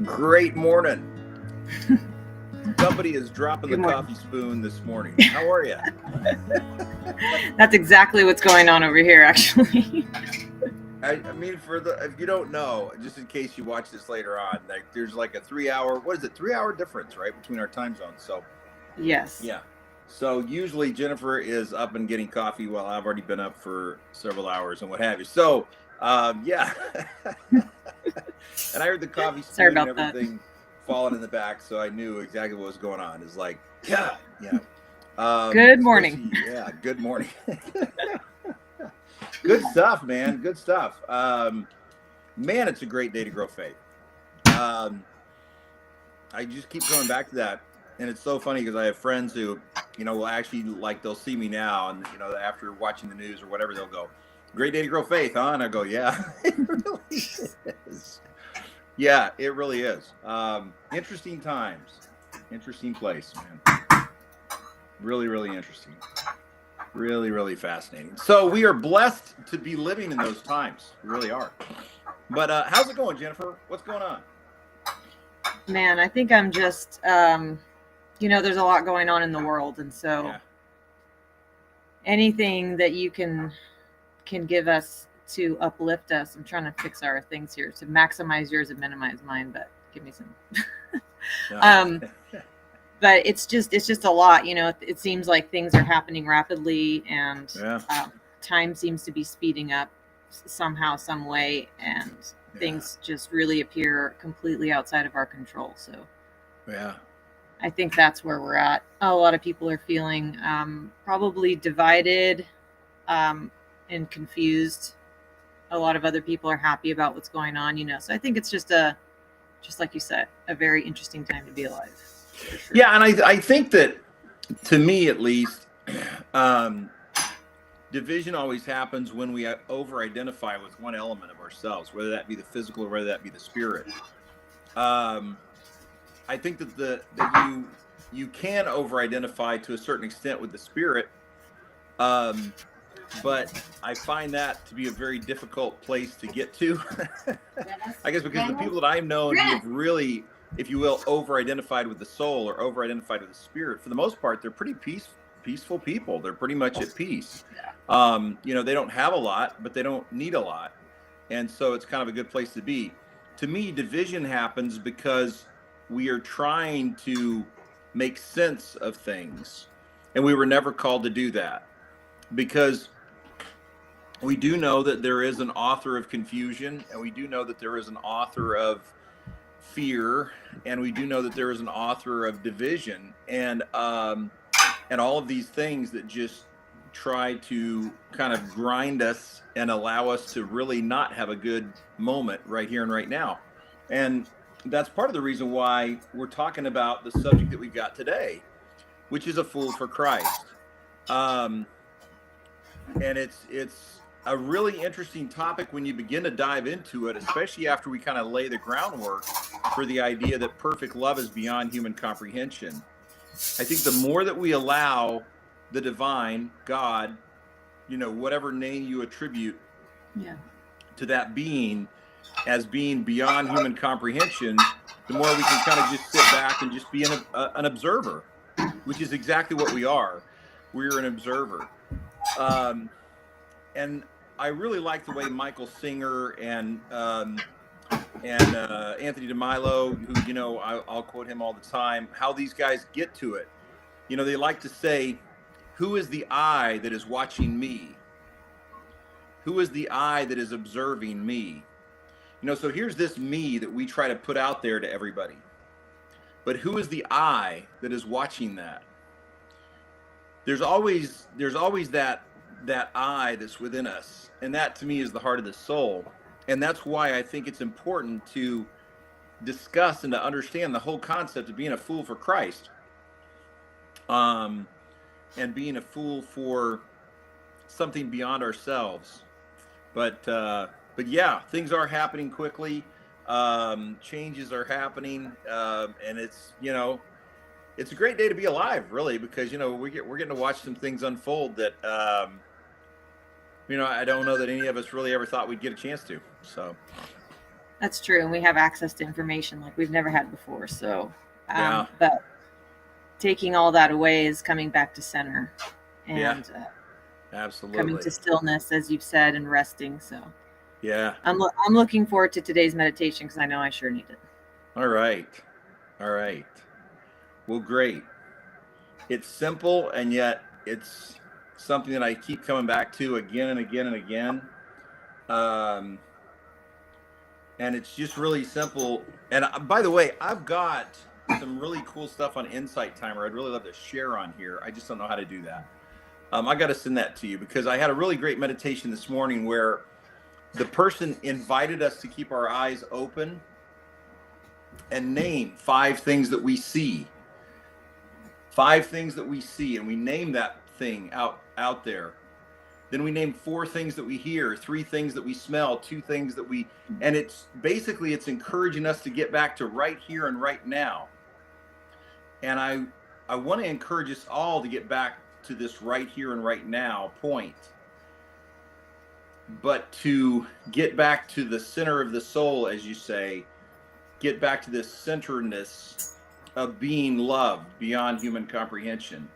Great morning. Somebody is dropping the Good morning. coffee spoon this morning. How are you? That's exactly what's going on over here, actually. I mean, if you don't know, just in case you watch this later on, like there's like a 3 hour, 3 hour difference, right, between our time zones. So Yes. yeah. So usually Jennifer is up and getting coffee while I've already been up for several hours and what have you. So yeah. And I heard the coffee Sorry spoon and about that. everything falling in the back, so I knew exactly what was going on. It's like, yeah. Good morning. Yeah, good morning. Good stuff, man. Good stuff. Man, it's a great day to grow faith. I just keep coming back to that, and it's so funny because I have friends who, will actually they'll see me now, and after watching the news or whatever, they'll go, "Great day to grow faith, huh?" And I go, "Yeah, it really is. Yeah, it really is. Interesting times, interesting place, man. Really, really interesting." Really, really fascinating. So we are blessed to be living in those times. We really are. But how's it going, Jennifer? What's going on? Man, I think I'm just, there's a lot going on in the world. And so anything that you can give us to uplift us, I'm trying to fix our things here to maximize yours and minimize mine, but give me some. But it's just a lot, it seems like things are happening rapidly, and time seems to be speeding up somehow, some way, and things just really appear completely outside of our control. So I think that's where we're at. A lot of people are feeling probably divided and confused. A lot of other people are happy about what's going on, so I think it's just like you said, a very interesting time to be alive. Sure. Yeah, and I think that, to me at least, division always happens when we over-identify with one element of ourselves, whether that be the physical or whether that be the spirit. I think that you can over-identify to a certain extent with the spirit, but I find that to be a very difficult place to get to. I guess because the people that I've known who have really, if you will, over-identified with the soul or over-identified with the spirit, for the most part, they're pretty peaceful people. They're pretty much at peace. They don't have a lot, but they don't need a lot. And so it's kind of a good place to be. To me, division happens because we are trying to make sense of things. And we were never called to do that, because we do know that there is an author of confusion, and we do know that there is an author of fear, and we do know that there is an author of division, and all of these things that just try to kind of grind us and allow us to really not have a good moment right here and right now. And that's part of the reason why we're talking about the subject that we've got today, which is a fool for Christ. And it's a really interesting topic when you begin to dive into it, especially after we kind of lay the groundwork for the idea that perfect love is beyond human comprehension. I think the more that we allow the divine, God, whatever name you attribute to that being as being beyond human comprehension, the more we can kind of just sit back and just be an observer, which is exactly what we are. We're an observer. And I really like the way Michael Singer and Anthony DeMilo, who, I'll quote him all the time, how these guys get to it. They like to say, who is the eye that is watching me? Who is the eye that is observing me? So here's this me that we try to put out there to everybody. But who is the eye that is watching that? There's always that eye that's within us. And that, to me, is the heart of the soul. And that's why I think it's important to discuss and to understand the whole concept of being a fool for Christ. And being a fool for something beyond ourselves. But yeah, things are happening quickly. Changes are happening. And it's a great day to be alive, really, because, we're getting to watch some things unfold that, I don't know that any of us really ever thought we'd get a chance to. So That's true. And we have access to information like we've never had before. So, Yeah. But taking all that away is coming back to center and Absolutely coming to stillness, as you've said, and resting. So yeah. I'm looking forward to today's meditation because I know I sure need it. All right. Well, great. It's simple, and yet it's something that I keep coming back to again and again and again. And it's just really simple. And by the way, I've got some really cool stuff on Insight Timer I'd really love to share on here. I just don't know how to do that. I got to send that to you because I had a really great meditation this morning where the person invited us to keep our eyes open and name 5 things that we see. 5 things that we see, and we name that thing out there. Then we name 4 things that we hear, 3 things that we smell, 2 things that we, and it's basically, it's encouraging us to get back to right here and right now. And I want to encourage us all to get back to this right here and right now point, but to get back to the center of the soul, as you say, get back to this centeredness of being loved beyond human comprehension.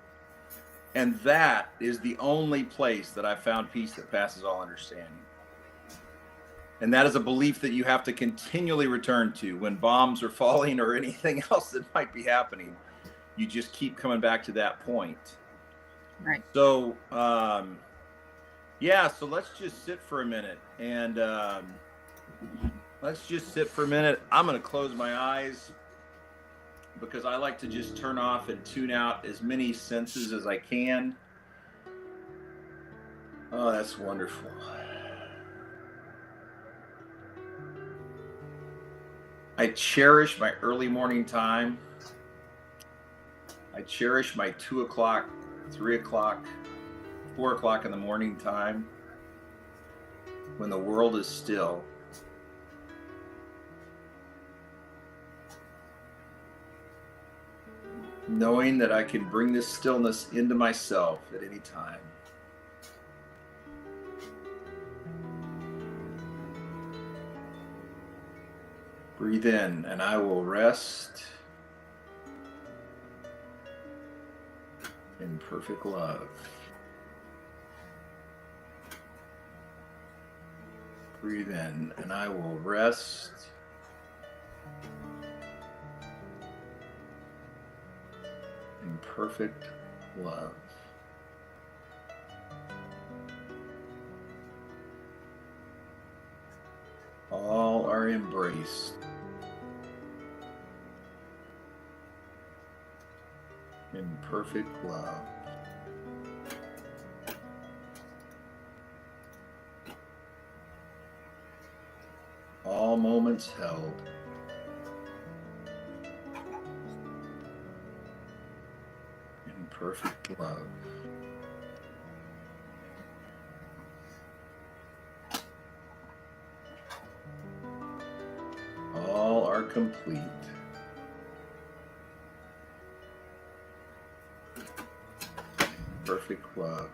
And that is the only place that I've found peace that passes all understanding. And that is a belief that you have to continually return to when bombs are falling or anything else that might be happening. You just keep coming back to that point. Right. So, yeah, so let's just sit for a minute. And let's just sit for a minute. I'm going to close my eyes because I like to just turn off and tune out as many senses as I can. Oh, that's wonderful. I cherish my early morning time. I cherish my 2 o'clock, 3 o'clock, 4 o'clock in the morning time when the world is still. Knowing that I can bring this stillness into myself at any time. Breathe in, and I will rest in perfect love. Breathe in, and I will rest in perfect love. All are embraced in perfect love. All moments held in perfect love. All are complete. Perfect love.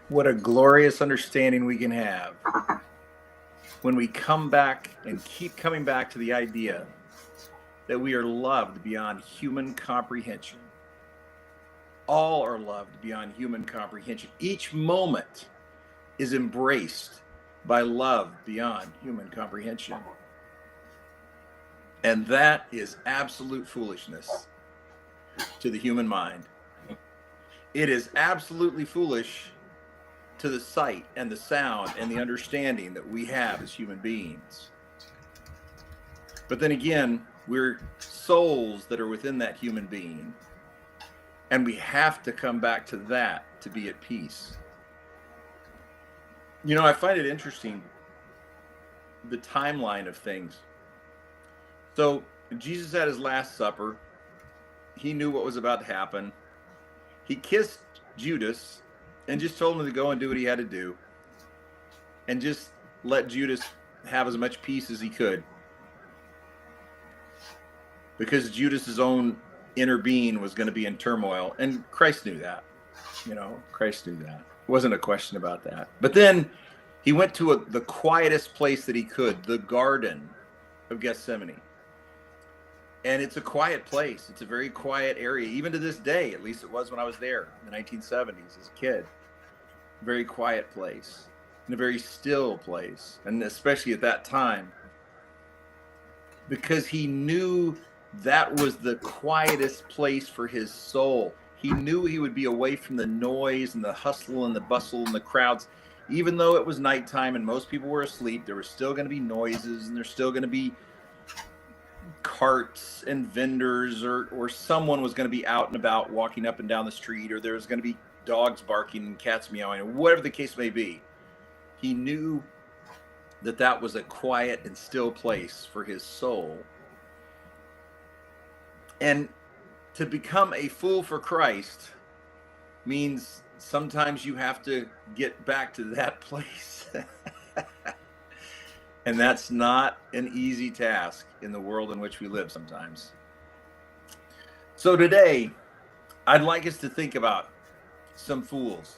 What a glorious understanding we can have when we come back and keep coming back to the idea that we are loved beyond human comprehension. All are loved beyond human comprehension. Each moment is embraced by love beyond human comprehension. And that is absolute foolishness to the human mind. It is absolutely foolish to the sight and the sound and the understanding that we have as human beings. But then again, we're souls that are within that human being. And we have to come back to that to be at peace. You know, I find it interesting, the timeline of things. So Jesus had his Last Supper. He knew what was about to happen. He kissed Judas and just told him to go and do what he had to do. And just let Judas have as much peace as he could. Because Judas's own inner being was going to be in turmoil. And Christ knew that. You know, Christ knew that. It wasn't a question about that. But then he went to the quietest place that he could, the Garden of Gethsemane. And it's a quiet place. It's a very quiet area, even to this day. At least it was when I was there in the 1970s as a kid. Very quiet place, and a very still place, and especially at that time, because he knew that was the quietest place for his soul. He knew he would be away from the noise and the hustle and the bustle and the crowds. Even though it was nighttime and most people were asleep, there were still going to be noises, and there's still going to be carts and vendors, or someone was going to be out and about walking up and down the street, or there was going to be dogs barking and cats meowing, or whatever the case may be. He knew that that was a quiet and still place for his soul. And to become a fool for Christ means sometimes you have to get back to that place. And that's not an easy task in the world in which we live sometimes. So today, I'd like us to think about some fools.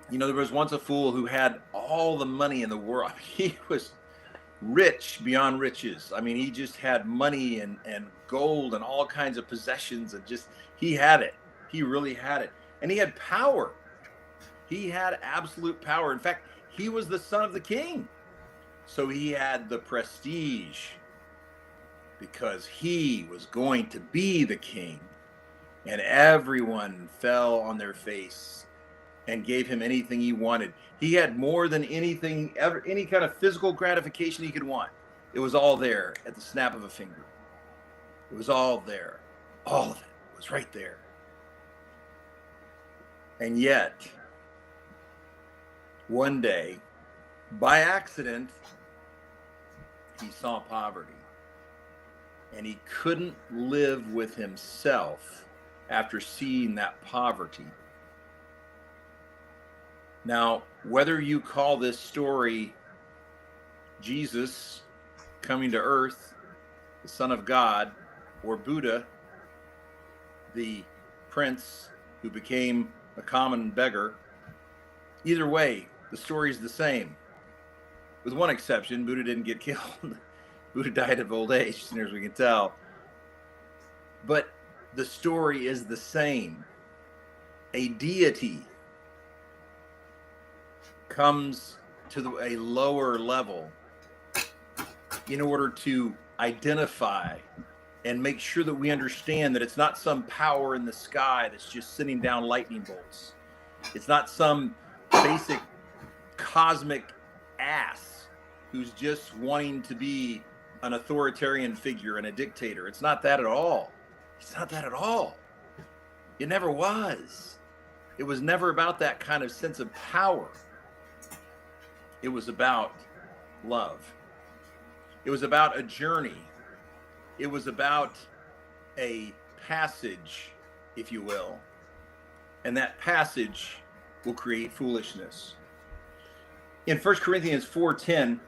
You know, there was once a fool who had all the money in the world. He was rich beyond riches. I mean, he just had money and gold and all kinds of possessions, and just, he had it. He really had it. And he had power. He had absolute power. In fact, he was the son of the king. So he had the prestige because he was going to be the king. And everyone fell on their face and gave him anything he wanted. He had more than anything ever, any kind of physical gratification he could want. It was all there at the snap of a finger. It was all there. All of it was right there. And yet, one day, by accident, he saw poverty. And he couldn't live with himself after seeing that poverty. Now, whether you call this story Jesus coming to earth, the Son of God, or Buddha, the prince who became a common beggar, either way, the story's the same. With one exception, Buddha didn't get killed. Buddha died of old age, as near as we can tell. But the story is the same. A deity comes to a lower level in order to identify and make sure that we understand that it's not some power in the sky that's just sending down lightning bolts. It's not some basic cosmic ass who's just wanting to be an authoritarian figure and a dictator. It's not that at all. It's not that at all. It never was. It was never about that kind of sense of power. It was about love. It was about a journey. It was about a passage, if you will. And that passage will create foolishness. In 1 Corinthians 4:10,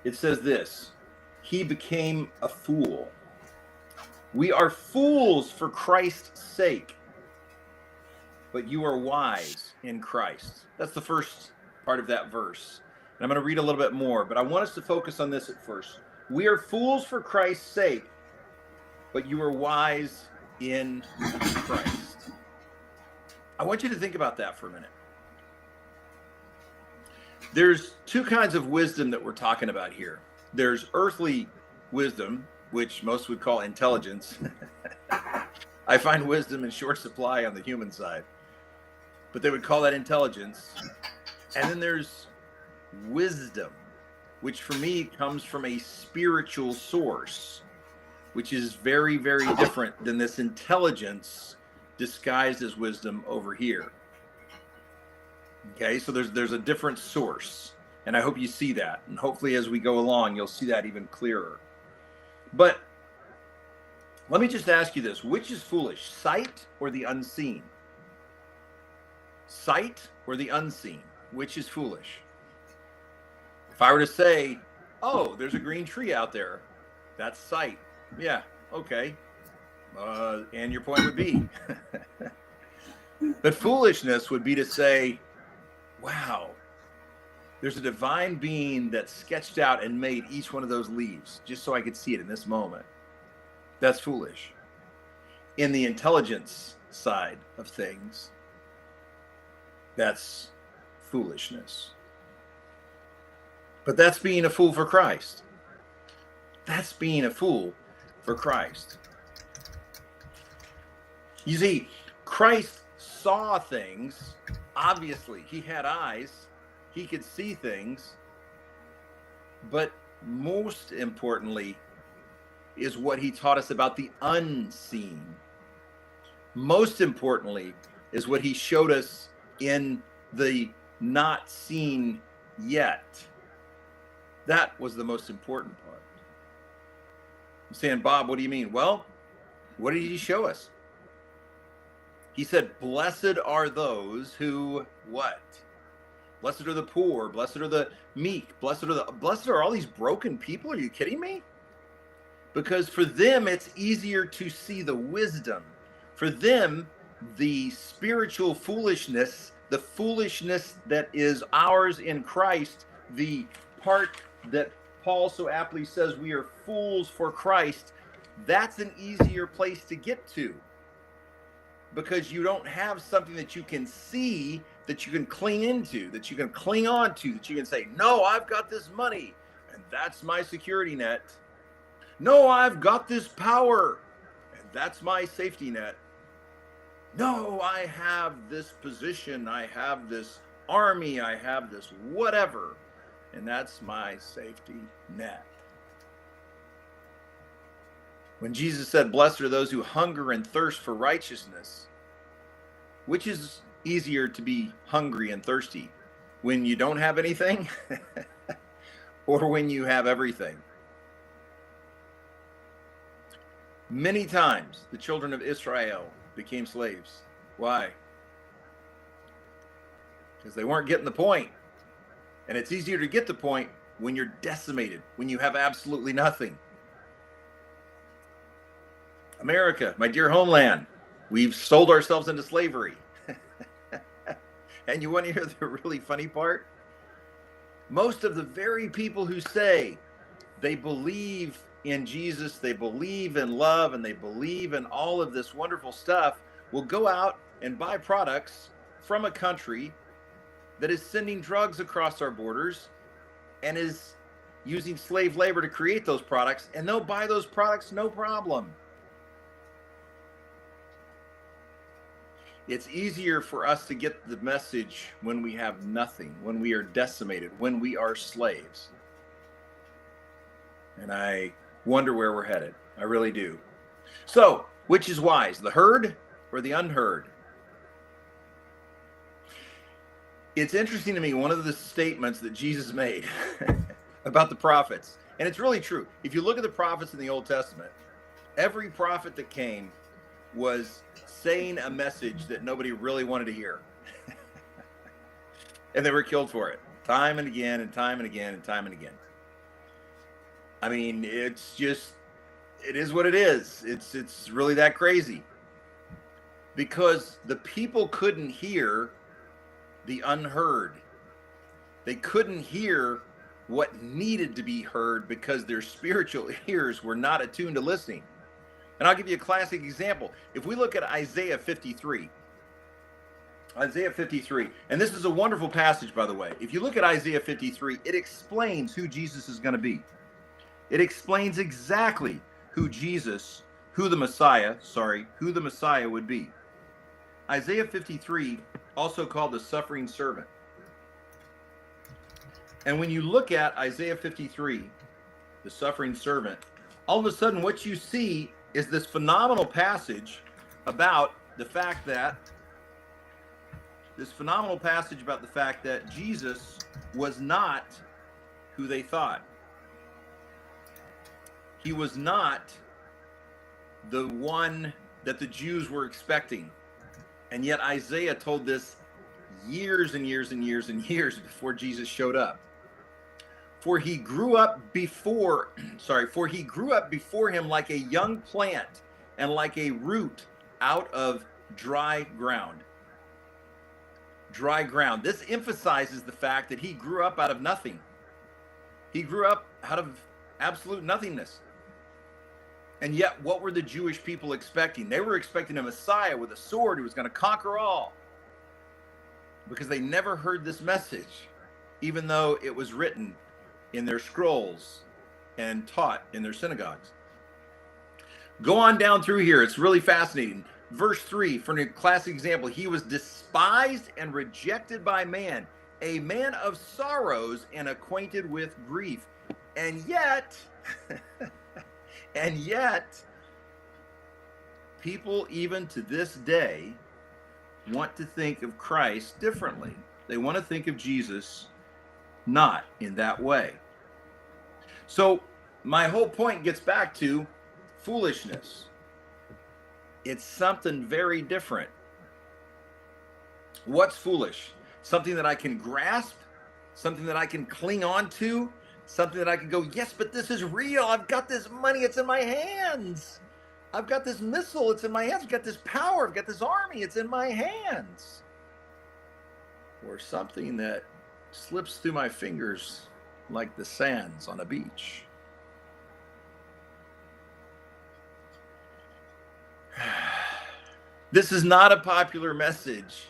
it says this: he became a fool. We are fools for Christ's sake, but you are wise in Christ. That's the first part of that verse. And I'm going to read a little bit more, but I want us to focus on this at first. We are fools for Christ's sake, but you are wise in Christ. I want you to think about that for a minute. There's two kinds of wisdom that we're talking about here. There's earthly wisdom, which most would call intelligence. I find wisdom in short supply on the human side, but they would call that intelligence. And then there's wisdom, which for me comes from a spiritual source, which is very, very different than this intelligence disguised as wisdom over here. Okay, so there's a different source, and I hope you see that. And hopefully as we go along, you'll see that even clearer. But let me just ask you this. Which is foolish, sight or the unseen? Sight or the unseen? Which is foolish? If I were to say, oh, there's a green tree out there, that's sight. Yeah, okay. And your point would be. But foolishness would be to say, wow, there's a divine being that sketched out and made each one of those leaves just so I could see it in this moment. That's foolish. In the intelligence side of things, that's foolishness. But that's being a fool for Christ. That's being a fool for Christ. You see, Christ saw things. Obviously, he had eyes. He could see things. But most importantly is what he taught us about the unseen. Most importantly is what he showed us in the not seen yet. That was the most important part. I'm saying, Bob, what do you mean? Well, what did he show us? He said, blessed are those who what? Blessed are the poor, blessed are the meek, blessed are all these broken people. Are you kidding me? Because for them, it's easier to see the wisdom. For them, the spiritual foolishness, the foolishness that is ours in Christ, the part that Paul so aptly says we are fools for Christ, that's an easier place to get to. Because you don't have something that you can see, that you can cling into, that you can cling on to, that you can say, no, I've got this money, and that's my security net. No, I've got this power, and that's my safety net. No, I have this position, I have this army, I have this whatever, and that's my safety net. When Jesus said, blessed are those who hunger and thirst for righteousness, which is easier to be hungry and thirsty? When you don't have anything or when you have everything? Many times the children of Israel became slaves. Why? Because they weren't getting the point. And it's easier to get the point when you're decimated, when you have absolutely nothing. America, my dear homeland, we've sold ourselves into slavery. And you want to hear the really funny part? Most of the very people who say they believe in Jesus, they believe in love, and they believe in all of this wonderful stuff will go out and buy products from a country that is sending drugs across our borders and is using slave labor to create those products, and they'll buy those products no problem. It's easier for us to get the message when we have nothing, when we are decimated, when we are slaves. And I wonder where we're headed. I really do. So, which is wise, the heard or the unheard? It's interesting to me, one of the statements that Jesus made about the prophets, and it's really true. If you look at the prophets in the Old Testament, every prophet that came was saying a message that nobody really wanted to hear. And they were killed for it, time and again and time and again and time and again. I mean, it's just, it is what it is. It's really that crazy. Because the people couldn't hear the unheard. They couldn't hear what needed to be heard because their spiritual ears were not attuned to listening. And I'll give you a classic example. If we look at Isaiah 53, and this is a wonderful passage, by the way. If you look at Isaiah 53, it explains who Jesus is going to be. It explains exactly who the Messiah would be. Isaiah 53, also called the suffering servant. And when you look at Isaiah 53, the suffering servant, all of a sudden what you see is this phenomenal passage about the fact that Jesus was not who they thought. He was not the one that the Jews were expecting. And yet Isaiah told this years and years and years and years before Jesus showed up. For he grew up before him like a young plant and like a root out of dry ground. Dry ground. This emphasizes the fact that he grew up out of nothing. He grew up out of absolute nothingness. And yet, what were the Jewish people expecting? They were expecting a Messiah with a sword who was going to conquer all. Because they never heard this message, even though it was written in their scrolls and taught in their synagogues. Go on down through here. It's really fascinating. Verse 3, for a classic example, he was despised and rejected by man, a man of sorrows and acquainted with grief. And yet, people even to this day want to think of Christ differently. They want to think of Jesus not in that way. So my whole point gets back to foolishness. It's something very different. What's foolish? Something that I can grasp, something that I can cling on to, something that I can go, yes, but this is real. I've got this money. It's in my hands. I've got this missile. It's in my hands. I've got this power. I've got this army. It's in my hands. Or something that slips through my fingers like the sands on a beach. This is not a popular message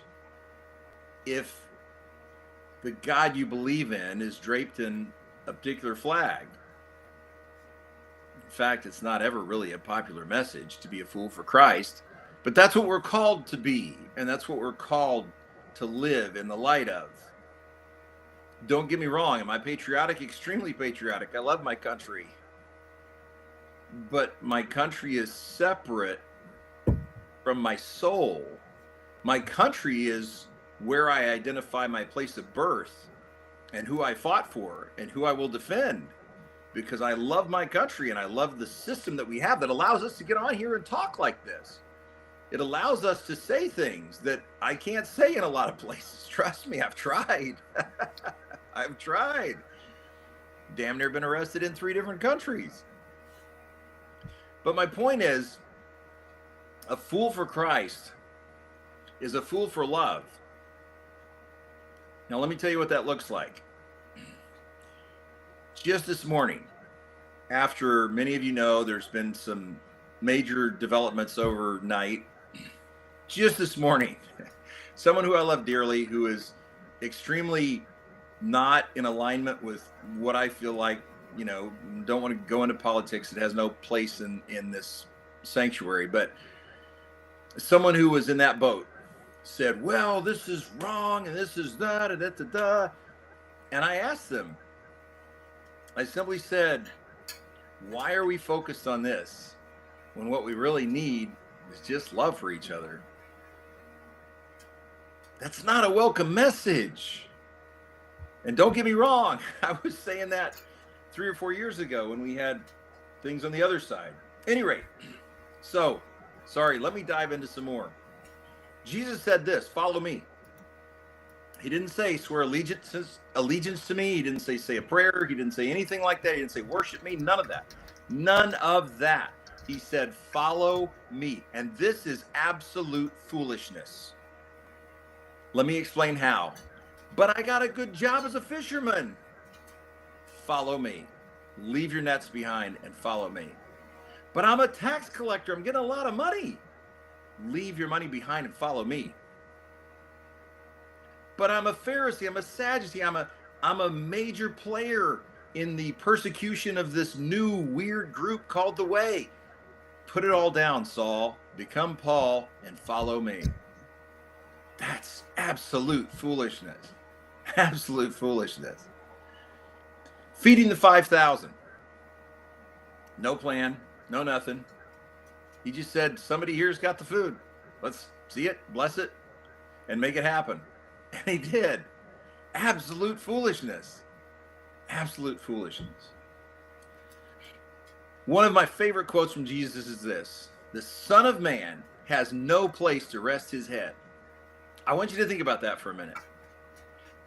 if the God you believe in is draped in a particular flag. In fact, it's not ever really a popular message to be a fool for Christ, but that's what we're called to be, and that's what we're called to live in the light of. Don't get me wrong, am I patriotic? Extremely patriotic. I love my country. But my country is separate from my soul. My country is where I identify my place of birth and who I fought for and who I will defend, because I love my country and I love the system that we have that allows us to get on here and talk like this. It allows us to say things that I can't say in a lot of places. Trust me, I've tried. I've tried. Damn near been arrested in 3 different countries. But my point is, a fool for Christ is a fool for love. Now, let me tell you what that looks like. Just this morning, after many of you know there's been some major developments overnight, just this morning, someone who I love dearly, who is extremely not in alignment with what I feel like, you know, don't want to go into politics. It has no place in this sanctuary, but someone who was in that boat said, well, this is wrong and this is that and da. And I asked them, I simply said, why are we focused on this when what we really need is just love for each other? That's not a welcome message. And don't get me wrong, I was saying that 3 or 4 years ago when we had things on the other side. At any rate, so, sorry, let me dive into some more. Jesus said this, follow me. He didn't say swear allegiance to me. He didn't say a prayer. He didn't say anything like that. He didn't say worship me. None of that. None of that. He said, follow me. And this is absolute foolishness. Let me explain how. But I got a good job as a fisherman. follow me. Leave your nets behind and follow me. But I'm a tax collector. I'm getting a lot of money. Leave your money behind and follow me. But I'm a Pharisee. I'm a Sadducee. I'm a major player in the persecution of this new weird group called the Way. Put it all down, Saul. Become Paul and follow me. That's absolute foolishness. Absolute foolishness. Feeding the 5,000. No plan, no nothing. He just said, somebody here's got the food. Let's see it, bless it, and make it happen. And he did. Absolute foolishness. Absolute foolishness. One of my favorite quotes from Jesus is this: the Son of Man has no place to rest his head. I want you to think about that for a minute.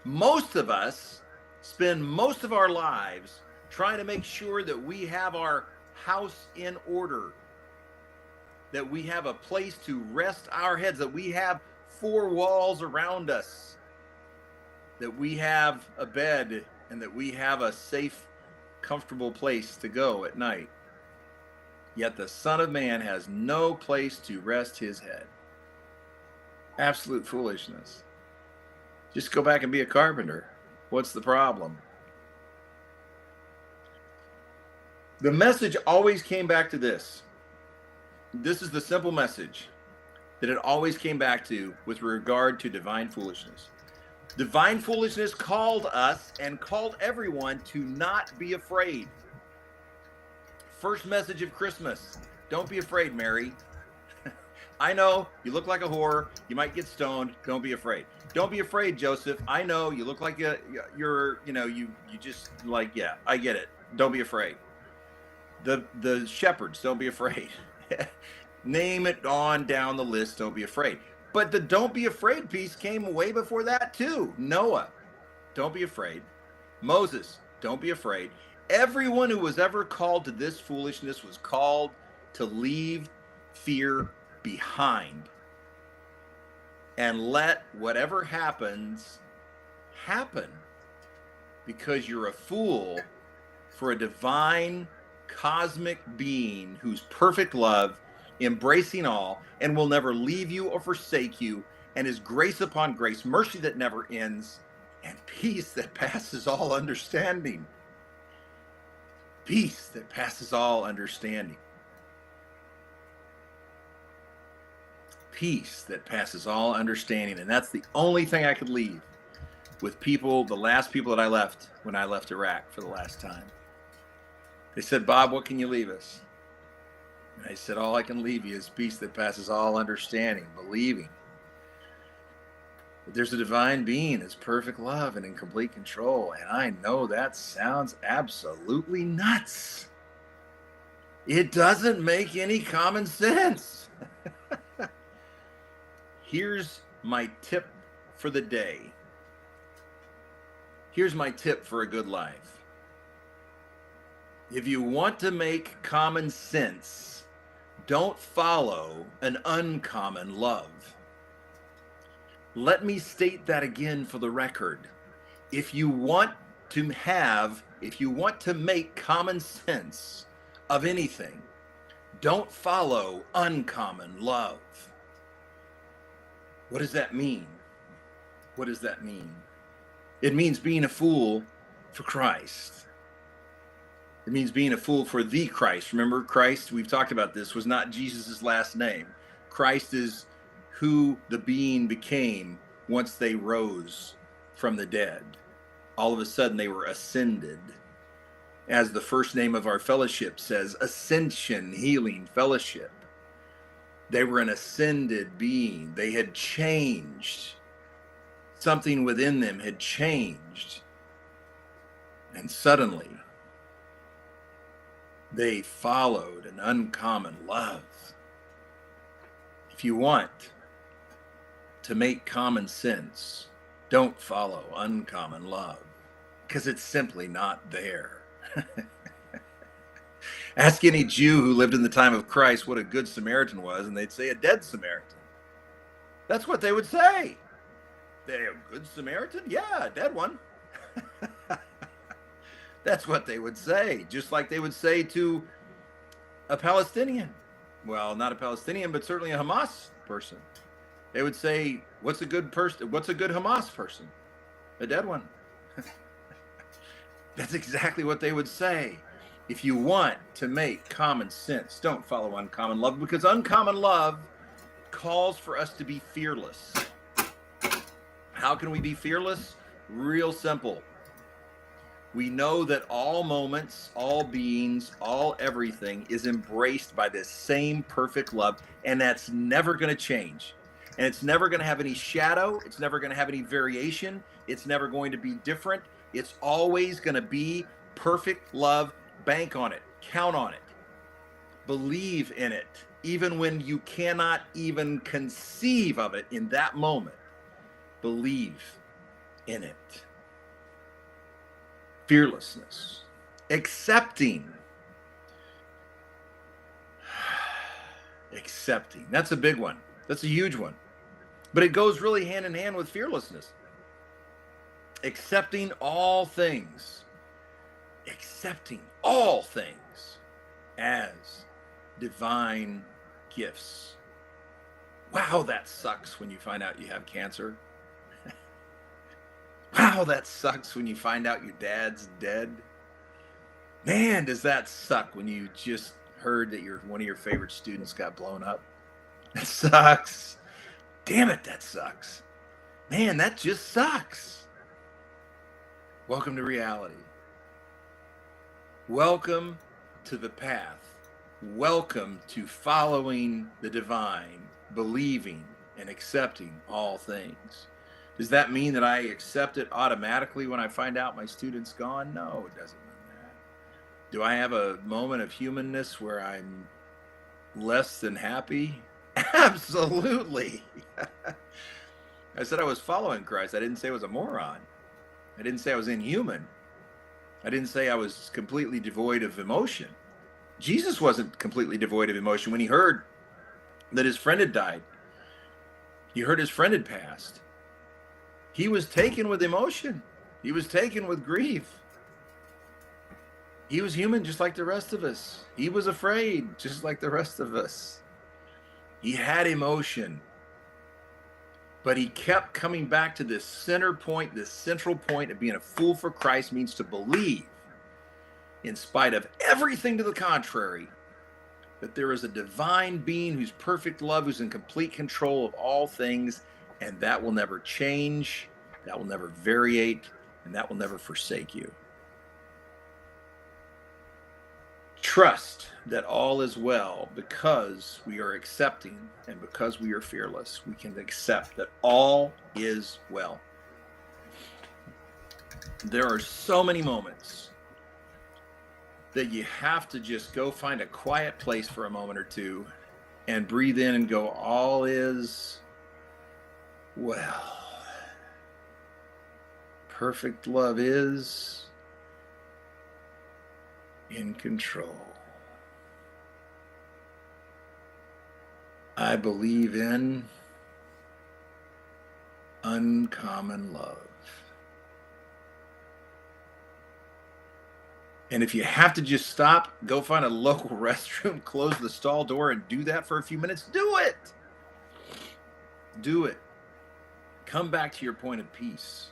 Most of us spend most of our lives trying to make sure that we have our house in order, that we have a place to rest our heads, that we have four walls around us, that we have a bed, and that we have a safe, comfortable place to go at night. Yet the Son of Man has no place to rest his head. Absolute foolishness. Just go back and be a carpenter. What's the problem? The message always came back to this. This is the simple message that it always came back to with regard to divine foolishness. Divine foolishness called us and called everyone to not be afraid. First message of Christmas: don't be afraid, Mary. I know you look like a whore. You might get stoned. Don't be afraid. Don't be afraid, Joseph. I know you look like you're you just like, yeah, I get it. Don't be afraid. The shepherds, don't be afraid. Name it on down the list. Don't be afraid. But the don't be afraid piece came way before that too. Noah, don't be afraid. Moses, don't be afraid. Everyone who was ever called to this foolishness was called to leave fear behind and let whatever happens happen, because you're a fool for a divine cosmic being who's perfect love, embracing all, and will never leave you or forsake you, and is grace upon grace, mercy that never ends, and peace that passes all understanding. Peace that passes all understanding. Peace that passes all understanding. And that's the only thing I could leave with people, the last people that I left when I left Iraq for the last time. They said, Bob, what can you leave us? And I said, all I can leave you is peace that passes all understanding, believing that there's a divine being that's perfect love and in complete control. And I know that sounds absolutely nuts. It doesn't make any common sense. Here's my tip for the day. Here's my tip for a good life. If you want to make common sense, don't follow an uncommon love. Let me state that again for the record. If you want to make common sense of anything, don't follow uncommon love. What does that mean? What does that mean? It means being a fool for Christ. It means being a fool for the Christ. Remember, Christ, we've talked about this, was not Jesus's last name. Christ is who the being became once they rose from the dead. All of a sudden, they were ascended. As the first name of our fellowship says, Ascension Healing Fellowship. They were an ascended being. They had changed. Something within them had changed. And suddenly, they followed an uncommon love. If you want to make common sense, don't follow uncommon love, because it's simply not there. Ask any Jew who lived in the time of Christ what a good Samaritan was, and they'd say a dead Samaritan. That's what they would say. They a good Samaritan? Yeah, a dead one. That's what they would say, just like they would say to a Palestinian. Well, not a Palestinian, but certainly a Hamas person. They would say, what's a good person? What's a good Hamas person? A dead one. That's exactly what they would say. If you want to make common sense, don't follow uncommon love, because uncommon love calls for us to be fearless. How can we be fearless? Real simple. We know that all moments, all beings, all everything is embraced by this same perfect love, and that's never going to change. And it's never going to have any shadow. It's never going to have any variation. It's never going to be different. It's always going to be perfect love. Bank on it. Count on it. Believe in it, even when you cannot even conceive of it in that moment. Believe in it. Fearlessness. Accepting. Accepting. That's a big one. That's a huge one. But it goes really hand in hand with fearlessness. Accepting all things. Accepting all things as divine gifts. Wow, that sucks when you find out you have cancer. Wow, that sucks when you find out your dad's dead. Man, does that suck when you just heard that one of your favorite students got blown up. That sucks. Damn it, that sucks. Man, that just sucks. Welcome to reality. Welcome to the path. Welcome to following the divine, believing and accepting all things. Does that mean that I accept it automatically when I find out my student's gone? No, it doesn't mean that. Do I have a moment of humanness where I'm less than happy? Absolutely. I said I was following Christ. I didn't say I was a moron. I didn't say I was inhuman. I didn't say I was completely devoid of emotion. Jesus wasn't completely devoid of emotion when he heard that his friend had died. He heard his friend had passed. He was taken with emotion. He was taken with grief. He was human just like the rest of us. He was afraid just like the rest of us. He had emotion. But he kept coming back to this center point, this central point of being a fool for Christ means to believe, in spite of everything to the contrary, that there is a divine being who's perfect love, who's in complete control of all things, and that will never change, that will never variate, and that will never forsake you. Trust that all is well because we are accepting and because we are fearless. We can accept that all is well. There are so many moments that you have to just go find a quiet place for a moment or two and breathe in and go, all is well. Perfect love is in control. I believe in uncommon love. And if you have to just stop, go find a local restroom, close the stall door, and do that for a few minutes, do it. Do it. Come back to your point of peace.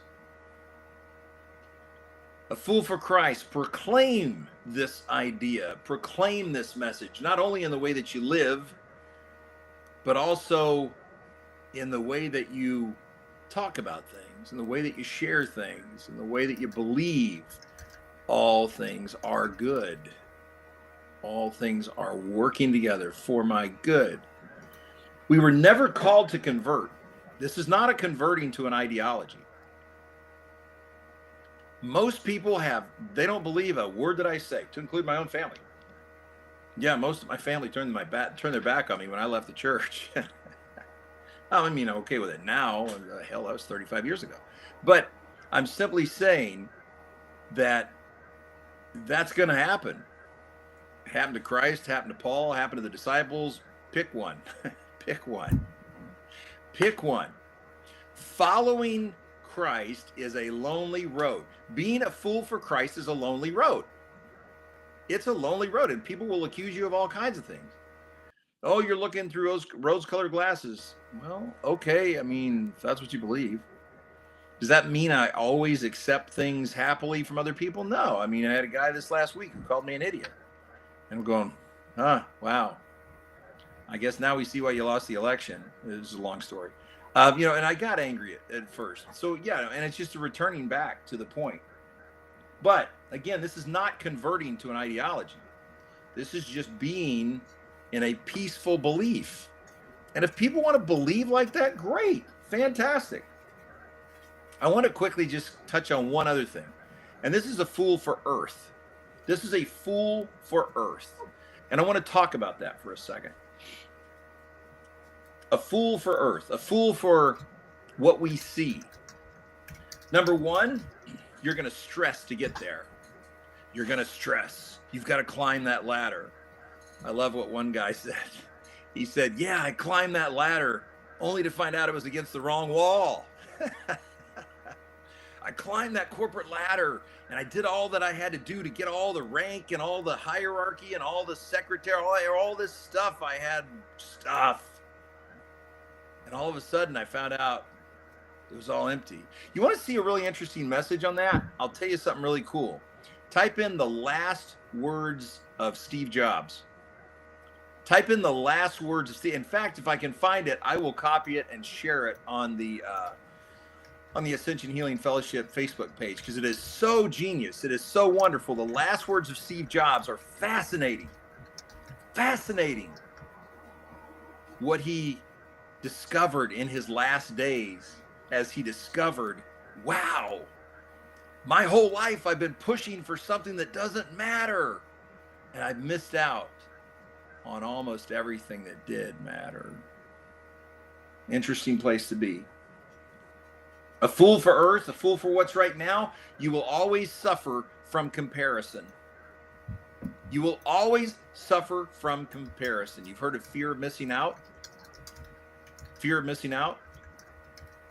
A fool for Christ, proclaim this idea, proclaim this message, not only in the way that you live, but also in the way that you talk about things, in the way that you share things, in the way that you believe all things are good. All things are working together for my good. We were never called to convert. This is not a converting to an ideology. Most people they don't believe a word that I say, to include my own family. Yeah, most of my family turned their back on me when I left the church. I mean, I'm okay with it now. Hell, that was 35 years ago. But I'm simply saying that that's going to happen. It happened to Christ, happened to Paul, happened to the disciples. Pick one. Pick one. Pick one. Following Christ is a lonely road. Being a fool for Christ is a lonely road. It's a lonely road, and people will accuse you of all kinds of things. Oh, you're looking through rose-colored glasses. Well, okay. I mean, if that's what you believe. Does that mean I always accept things happily from other people? No. I mean, I had a guy this last week who called me an idiot. And I'm going, wow. I guess now we see why you lost the election. This is a long story. And I got angry at first. So, yeah, and it's just a returning back to the point. But, again, this is not converting to an ideology. This is just being in a peaceful belief. And if people want to believe like that, great. Fantastic. I want to quickly just touch on one other thing. And this is a fool for earth. This is a fool for earth. And I want to talk about that for a second. A fool for earth. A fool for what we see. Number one, you're going to stress to get there. You're going to stress. You've got to climb that ladder. I love what one guy said. He said, yeah, I climbed that ladder only to find out it was against the wrong wall. I climbed that corporate ladder and I did all that I had to do to get all the rank and all the hierarchy and all the secretary, all this stuff. I had stuff. And all of a sudden I found out it was all empty. You want to see a really interesting message on that? I'll tell you something really cool. Type in the last words of Steve Jobs. Type in the last words of Steve. In fact, if I can find it, I will copy it and share it on the Ascension Healing Fellowship Facebook page, because it is so genius. It is so wonderful. The last words of Steve Jobs are fascinating. Fascinating. What he discovered in his last days, as he discovered, wow, my whole life I've been pushing for something that doesn't matter. And I've missed out on almost everything that did matter. Interesting place to be. A fool for earth, a fool for what's right now. You will always suffer from comparison. You will always suffer from comparison. You've heard of fear of missing out? Fear of missing out?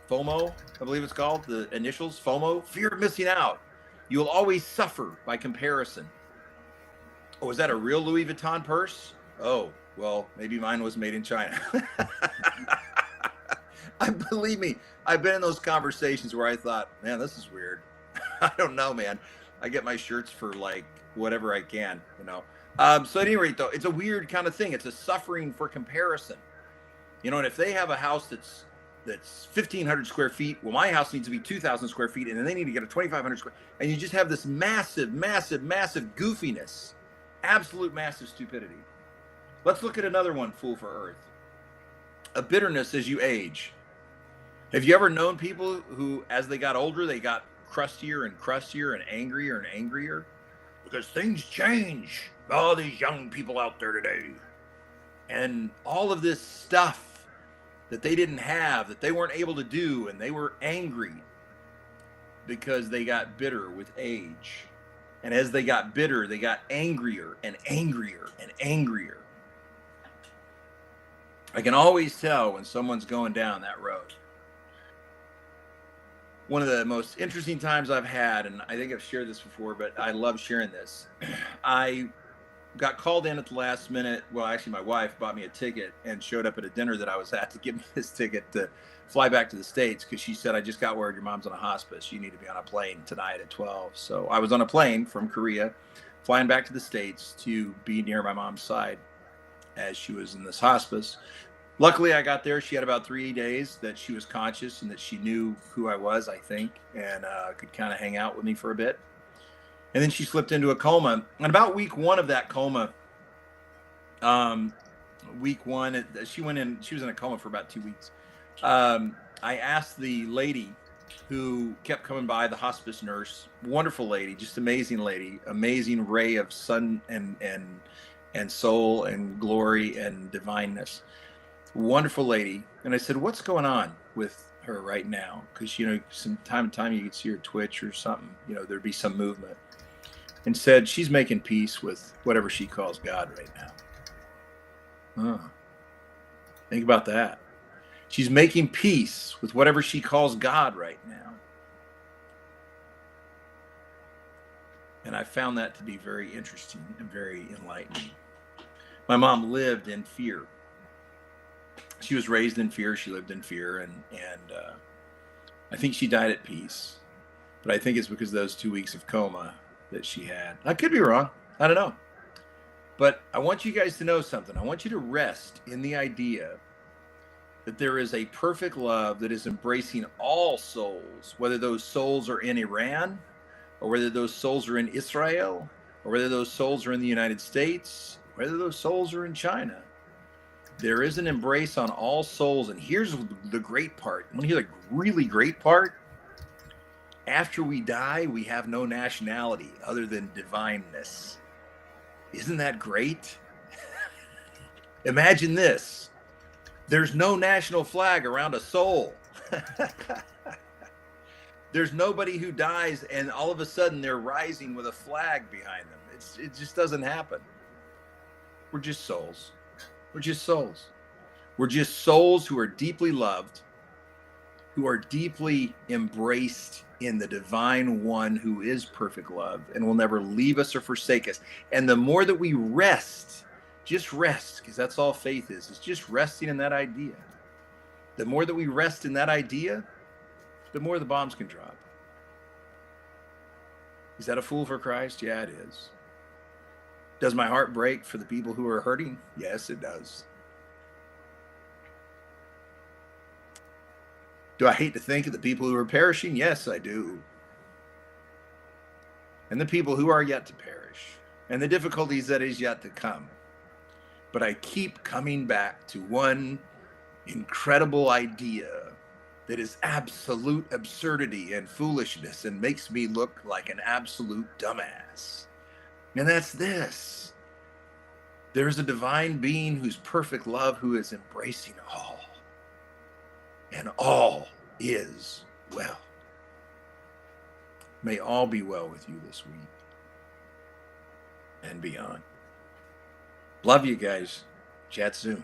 FOMO, I believe it's called, the initials, FOMO, fear of missing out. You will always suffer by comparison. Oh, is that a real Louis Vuitton purse? Oh, well, maybe mine was made in China. Believe me, I've been in those conversations where I thought, man, this is weird. I don't know, man. I get my shirts for like whatever I can, So at any rate, though, it's a weird kind of thing. It's a suffering for comparison. And if they have a house that's 1,500 square feet, well, my house needs to be 2,000 square feet, and then they need to get a 2,500 square, and you just have this massive goofiness, absolute massive stupidity. Let's look at another one, fool for earth. A bitterness as you age. Have you ever known people who, as they got older, they got crustier and crustier and angrier? Because things change. All these young people out there today. And all of this stuff that they didn't have, that they weren't able to do, and they were angry because they got bitter with age. And as they got bitter, they got angrier and angrier and angrier. I can always tell when someone's going down that road. One of the most interesting times I've had, and I think I've shared this before, but I love sharing this. I got called in at the last minute. Well, actually, my wife bought me a ticket and showed up at a dinner that I was at to give me this ticket to fly back to the States, because she said, I just got word your mom's on a hospice. You need to be on a plane tonight at 12. So I was on a plane from Korea, flying back to the States to be near my mom's side as she was in this hospice. Luckily, I got there. She had about 3 days that she was conscious and that she knew who I was, I think, and could kind of hang out with me for a bit. And then she slipped into a coma. And about week one of that coma, she was in a coma for about 2 weeks. I asked the lady who kept coming by, the hospice nurse, wonderful lady, just amazing lady, amazing ray of sun and soul and glory and divineness. Wonderful lady. And I said, what's going on with her right now? Because, some time to time you could see her twitch or something, there'd be some movement. And said, she's making peace with whatever she calls God right now. Think about that. She's making peace with whatever she calls God right now. And I found that to be very interesting and very enlightening. My mom lived in fear. She was raised in fear. She lived in fear. And I think she died at peace. But I think it's because of those 2 weeks of coma that she had. I could be wrong. I don't know. But I want you guys to know something. I want you to rest in the idea that there is a perfect love that is embracing all souls, whether those souls are in Iran, or whether those souls are in Israel, or whether those souls are in the United States, whether those souls are in China. There is an embrace on all souls. And here's the great part. You want to hear the really great part? After we die, we have no nationality other than divineness. Isn't that great? Imagine this. There's no national flag around a soul. There's nobody who dies and all of a sudden they're rising with a flag behind them. It just doesn't happen. We're just souls. We're just souls. We're just souls who are deeply loved, who are deeply embraced in the divine one who is perfect love and will never leave us or forsake us. And the more that we rest, just rest, because that's all faith is just resting in that idea. The more that we rest in that idea, the more the bombs can drop. Is that a fool for Christ? Yeah, it is. Does my heart break for the people who are hurting? Yes, it does. Do I hate to think of the people who are perishing? Yes, I do. And the people who are yet to perish, and the difficulties that is yet to come. But I keep coming back to one incredible idea that is absolute absurdity and foolishness and makes me look like an absolute dumbass. And that's this. There is a divine being who's perfect love, who is embracing all. And all is well. May all be well with you this week and beyond. Love you guys. Chat soon.